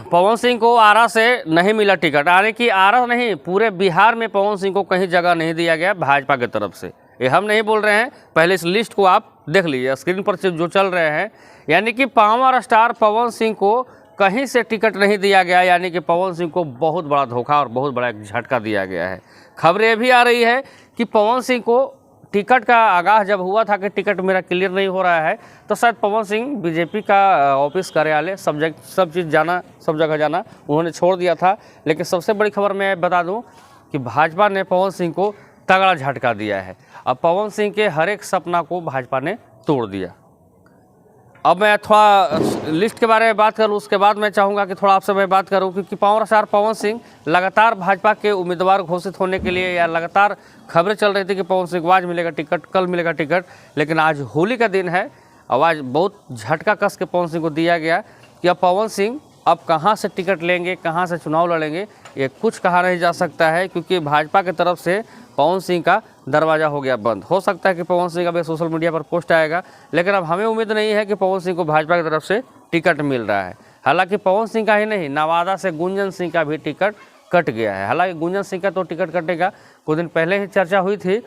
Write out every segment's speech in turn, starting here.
पवन सिंह को आरा से नहीं मिला टिकट, यानी कि आरा नहीं पूरे बिहार में पवन सिंह को कहीं जगह नहीं दिया गया भाजपा की तरफ से। ये हम नहीं बोल रहे हैं, पहले इस लिस्ट को आप देख लीजिए स्क्रीन पर जो चल रहे हैं। यानी कि पावर स्टार पवन सिंह को कहीं से टिकट नहीं दिया गया, यानी कि पवन सिंह को बहुत बड़ा धोखा और बहुत बड़ा एक झटका दिया गया है। खबरें भी आ रही है कि पवन सिंह को टिकट का आगाह जब हुआ था कि टिकट मेरा क्लियर नहीं हो रहा है, तो शायद पवन सिंह बीजेपी का ऑफिस कार्यालय सब चीज़ जाना, सब जगह जाना उन्होंने छोड़ दिया था। लेकिन सबसे बड़ी खबर मैं बता दूं कि भाजपा ने पवन सिंह को तगड़ा झटका दिया है। अब पवन सिंह के हर एक सपना को भाजपा ने तोड़ दिया। अब मैं थोड़ा लिस्ट के बारे में बात करूं, उसके बाद मैं चाहूँगा कि थोड़ा आपसे मैं बात करूं, क्योंकि पावर स्टार पवन सिंह लगातार भाजपा के उम्मीदवार घोषित होने के लिए, या लगातार खबरें चल रही थी कि पवन सिंह को आज मिलेगा टिकट, कल मिलेगा टिकट। लेकिन आज होली का दिन है, अब आज बहुत झटका कस के पवन सिंह को दिया गया कि अब पवन सिंह अब कहाँ से टिकट लेंगे, कहाँ से चुनाव लड़ेंगे, ये कुछ कहा नहीं जा सकता है, क्योंकि भाजपा की तरफ से पवन सिंह का दरवाज़ा हो गया बंद। हो सकता है कि पवन सिंह का भी सोशल मीडिया पर पोस्ट आएगा, लेकिन अब हमें उम्मीद नहीं है कि पवन सिंह को भाजपा की तरफ से टिकट मिल रहा है। हालांकि पवन सिंह का ही नहीं, नवादा से गुंजन सिंह का भी टिकट कट गया है। हालांकि गुंजन सिंह का तो टिकट कटेगा, कुछ दिन पहले ही चर्चा हुई थी,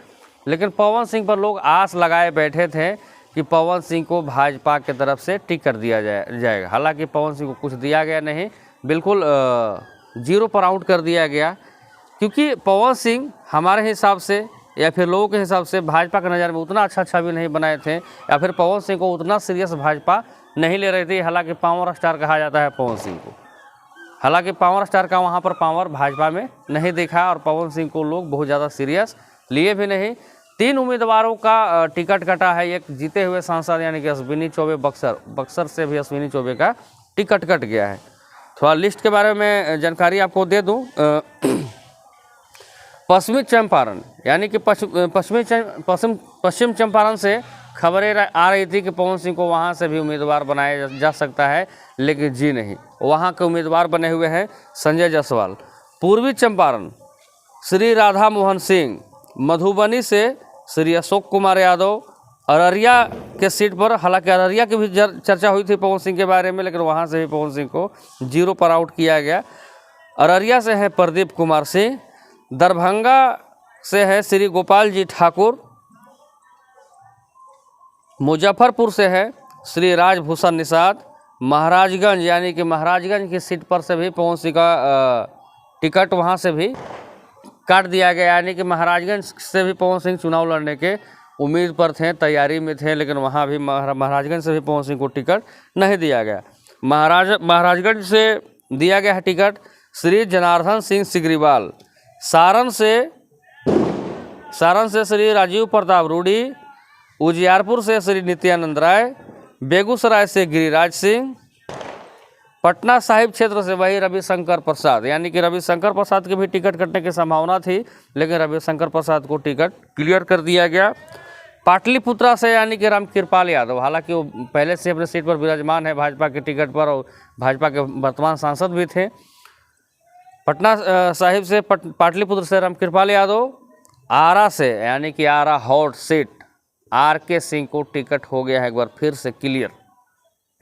लेकिन पवन सिंह पर लोग आस लगाए बैठे थे कि पवन सिंह को भाजपा की तरफ से टिकट दिया जाएगा। हालांकि पवन सिंह को कुछ दिया गया नहीं, बिल्कुल जीरो पर आउट कर दिया गया, क्योंकि पवन सिंह हमारे हिसाब से या फिर लोगों के हिसाब से भाजपा के नज़र में उतना अच्छा छवि नहीं बनाए थे, या फिर पवन सिंह को उतना सीरियस भाजपा नहीं ले रही थी। हालांकि पावर स्टार कहा जाता है पवन सिंह को, हालांकि पावर स्टार का वहाँ पर पावर भाजपा में नहीं देखा, और पवन सिंह को लोग बहुत ज़्यादा सीरियस लिए भी नहीं। 3 उम्मीदवारों का टिकट कटा है। एक जीते हुए सांसद यानी कि अश्विनी चौबे बक्सर से भी अश्विनी चौबे का टिकट कट गया है। थोड़ा लिस्ट के बारे में जानकारी आपको दे दूँ। पश्चिमी चंपारण यानी कि पश्चिम चंपारण से खबरें आ रही थी कि पवन सिंह को वहां से भी उम्मीदवार बनाया जा सकता है, लेकिन जी नहीं, वहां के उम्मीदवार बने हुए हैं संजय जायसवाल। पूर्वी चंपारण श्री राधा मोहन सिंह, मधुबनी से श्री अशोक कुमार यादव, अररिया के सीट पर, हालांकि अररिया की भी चर्चा हुई थी पवन सिंह के बारे में, लेकिन वहां से भी पवन सिंह को जीरो पर आउट किया गया। अररिया से है प्रदीप कुमार सिंह, दरभंगा से है श्री गोपाल जी ठाकुर, मुजफ्फरपुर से है श्री राजभूषण निषाद, महाराजगंज यानी कि महाराजगंज की सीट पर से भी पवन सिंह का टिकट वहां से भी काट दिया गया, यानी कि महाराजगंज से भी पवन सिंह चुनाव लड़ने के उम्मीद पर थे, तैयारी में थे, लेकिन वहां भी महाराजगंज से भी पवन सिंह को टिकट नहीं दिया गया। महाराजगंज से दिया गया है टिकट श्री जनार्दन सिंह सिग्रीवाल, सारण से श्री राजीव प्रताप रूडी, उजियारपुर से श्री नित्यानंद राय, बेगूसराय से गिरिराज सिंह, पटना साहिब क्षेत्र से वही रविशंकर प्रसाद, यानी कि रविशंकर प्रसाद की भी टिकट कटने की संभावना थी, लेकिन रविशंकर प्रसाद को टिकट क्लियर कर दिया गया। पाटलिपुत्रा से यानी कि रामकृपाल यादव, हालांकि वो पहले से अपने सीट पर विराजमान है भाजपा के टिकट पर और भाजपा के वर्तमान सांसद भी थे। पटना साहिब से पाटलिपुत्र से रामकृपाल यादव, आरा से यानी कि आरा हॉट सीट आर.के. सिंह को टिकट हो गया है एक बार फिर से क्लियर,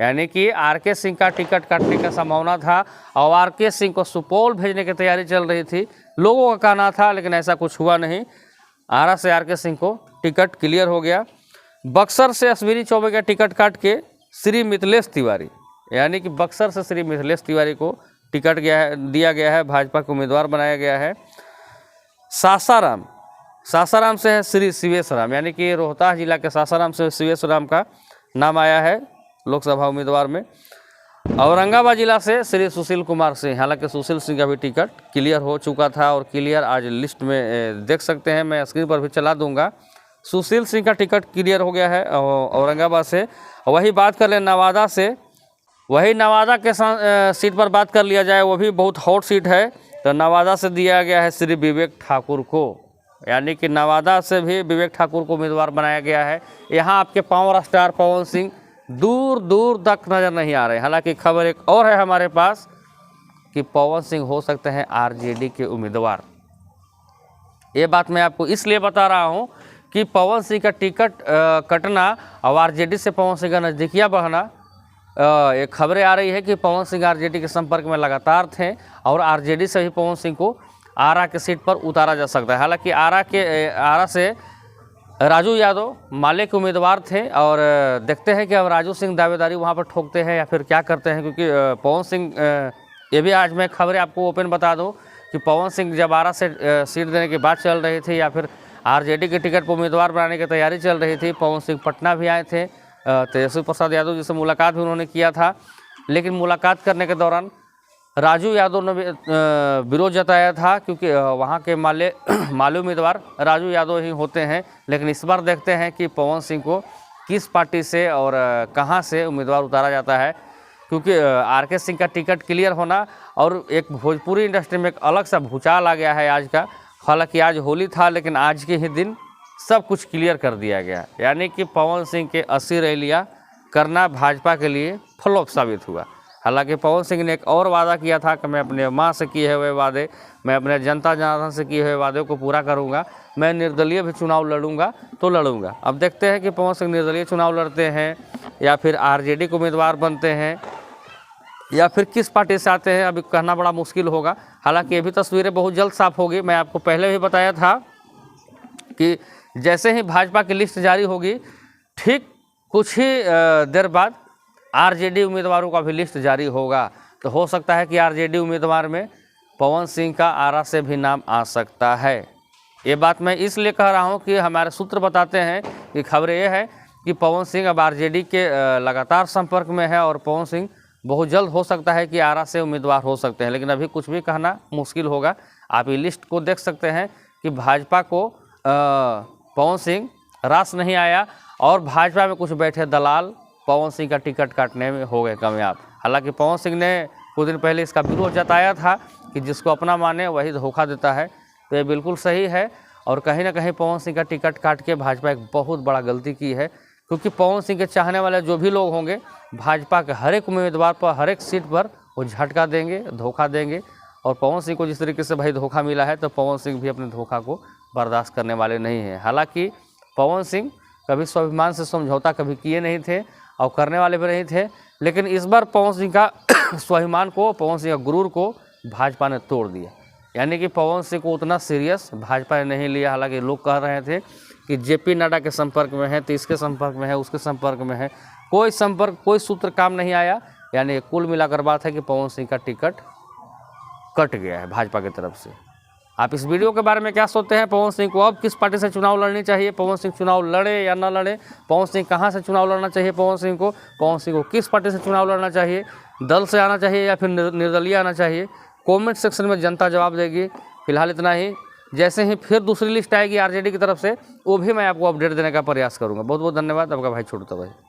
यानी कि आर.के. सिंह का टिकट काटने का संभावना था और आर.के. सिंह को सुपौल भेजने की तैयारी चल रही थी, लोगों का कहना था, लेकिन ऐसा कुछ हुआ नहीं। आरा से आर.के. सिंह को टिकट क्लियर हो गया। बक्सर से अश्विनी चौबे का टिकट काट के श्री मिथिलेश तिवारी, यानी कि बक्सर से श्री मिथिलेश तिवारी को टिकट दिया गया है, भाजपा के उम्मीदवार बनाया गया है। सासाराम से है श्री शिवेश राम, यानी कि रोहतास जिला के सासाराम से शिवेश राम का नाम आया है लोकसभा उम्मीदवार में। औरंगाबाद जिला से श्री सुशील कुमार सिंह, हालांकि सुशील सिंह का भी टिकट क्लियर हो चुका था और क्लियर आज लिस्ट में देख सकते हैं, मैं स्क्रीन पर भी चला दूंगा। सुशील सिंह का टिकट क्लियर हो गया है औरंगाबाद से। वही बात कर लें नवादा से, वही नवादा के सीट पर बात कर लिया जाए, वो भी बहुत हॉट सीट है, तो नवादा से दिया गया है श्री विवेक ठाकुर को, यानी कि नवादा से भी विवेक ठाकुर को उम्मीदवार बनाया गया है। यहाँ आपके पावर स्टार पवन सिंह दूर दूर तक नज़र नहीं आ रहे। हालांकि खबर एक और है हमारे पास कि पवन सिंह हो सकते हैं आरजेडी के उम्मीदवार। ये बात मैं आपको इसलिए बता रहा हूँ कि पवन सिंह का टिकट कटना और आरजेडी से पवन सिंह का नज़दीकिया बढ़ना एक खबरें आ रही है कि पवन सिंह आरजेडी के संपर्क में लगातार थे और आरजेडी से भी पवन सिंह को आरा के सीट पर उतारा जा सकता है। हालांकि आरा से राजू यादव माले के उम्मीदवार थे और देखते हैं कि अब राजू सिंह दावेदारी वहां पर ठोकते हैं या फिर क्या करते हैं, क्योंकि पवन सिंह, ये भी आज मैं खबरें आपको ओपन बता दूं कि पवन सिंह जब आरा से सीट देने की बात चल रही थी या फिर आरजेडी के टिकट पर उम्मीदवार बनाने की तैयारी चल रही थी, पवन सिंह पटना भी आए थे, तेजस्वी प्रसाद यादव जी से मुलाकात भी उन्होंने किया था। लेकिन मुलाकात करने के दौरान राजू यादव ने विरोध जताया था, क्योंकि वहाँ के माले उम्मीदवार राजू यादव ही होते हैं। लेकिन इस बार देखते हैं कि पवन सिंह को किस पार्टी से और कहाँ से उम्मीदवार उतारा जाता है, क्योंकि आरके सिंह का टिकट क्लियर होना और एक भोजपुरी इंडस्ट्री में एक अलग सा भूचाल आ गया है आज का। हालांकि आज होली था, लेकिन आज के ही दिन सब कुछ क्लियर कर दिया गया, यानी कि पवन सिंह के 80 रैलियाँ करना भाजपा के लिए फ्लॉप साबित हुआ। हालांकि पवन सिंह ने एक और वादा किया था कि मैं अपने माँ से किए हुए वादे, मैं अपने जनता जनार्दन से किए हुए वादे को पूरा करूंगा, मैं निर्दलीय भी चुनाव लड़ूंगा तो लड़ूंगा। अब देखते हैं कि पवन सिंह निर्दलीय चुनाव लड़ते हैं या फिर आरजेडी के उम्मीदवार बनते हैं या फिर किस पार्टी से आते हैं, अभी कहना बड़ा मुश्किल होगा। हालांकि ये भी तस्वीरें बहुत जल्द साफ होगी। मैं आपको पहले भी बताया था कि जैसे ही भाजपा की लिस्ट जारी होगी, ठीक कुछ ही देर बाद आरजेडी उम्मीदवारों का भी लिस्ट जारी होगा। तो हो सकता है कि आरजेडी उम्मीदवार में पवन सिंह का आरा से भी नाम आ सकता है। ये बात मैं इसलिए कह रहा हूं कि हमारे सूत्र बताते हैं कि खबर ये है कि पवन सिंह अब आरजेडी के लगातार संपर्क में है और पवन सिंह बहुत जल्द हो सकता है कि आरा से उम्मीदवार हो सकते हैं। लेकिन अभी कुछ भी कहना मुश्किल होगा। आप ये लिस्ट को देख सकते हैं कि भाजपा को पवन सिंह रास नहीं आया और भाजपा में कुछ बैठे दलाल पवन सिंह का टिकट काटने में हो गए कामयाब। हालांकि पवन सिंह ने कुछ दिन पहले इसका विरोध जताया था कि जिसको अपना माने वही धोखा देता है। तो ये बिल्कुल सही है और कहीं ना कहीं पवन सिंह का टिकट काट के भाजपा एक बहुत बड़ा गलती की है, क्योंकि पवन सिंह के चाहने वाले जो भी लोग होंगे भाजपा के हर एक उम्मीदवार पर, हर एक सीट पर वो झटका देंगे, धोखा देंगे। और पवन सिंह को जिस तरीके से भाई धोखा मिला है, तो पवन सिंह भी अपने धोखा को बर्दाश्त करने वाले नहीं हैं। हालांकि पवन सिंह कभी स्वाभिमान से समझौता कभी किए नहीं थे और करने वाले भी नहीं थे, लेकिन इस बार पवन सिंह का स्वाभिमान को, पवन सिंह का गुरूर को भाजपा ने तोड़ दिया। यानी कि पवन सिंह को उतना सीरियस भाजपा ने नहीं लिया। हालांकि लोग कह रहे थे कि जेपी नड्डा के संपर्क में है, तो इसके संपर्क में है, उसके संपर्क में है, कोई संपर्क, कोई सूत्र काम नहीं आया। यानी कुल मिलाकर बात है कि पवन सिंह का टिकट कट गया है भाजपा की तरफ से। आप इस वीडियो के बारे में क्या सोचते हैं? पवन सिंह को अब किस पार्टी से चुनाव लड़नी चाहिए? पवन सिंह चुनाव लड़े या ना लड़े? पवन सिंह कहां से चुनाव लड़ना चाहिए? पवन सिंह को किस पार्टी से चुनाव लड़ना चाहिए? दल से आना चाहिए या फिर निर्दलीय आना चाहिए? कमेंट सेक्शन में जनता जवाब देगी। फिलहाल इतना ही। जैसे ही फिर दूसरी लिस्ट आएगी आरजेडी की तरफ से, वो भी मैं आपको अपडेट देने का प्रयास करूँगा। बहुत बहुत धन्यवाद। आपका भाई छोटू भाई।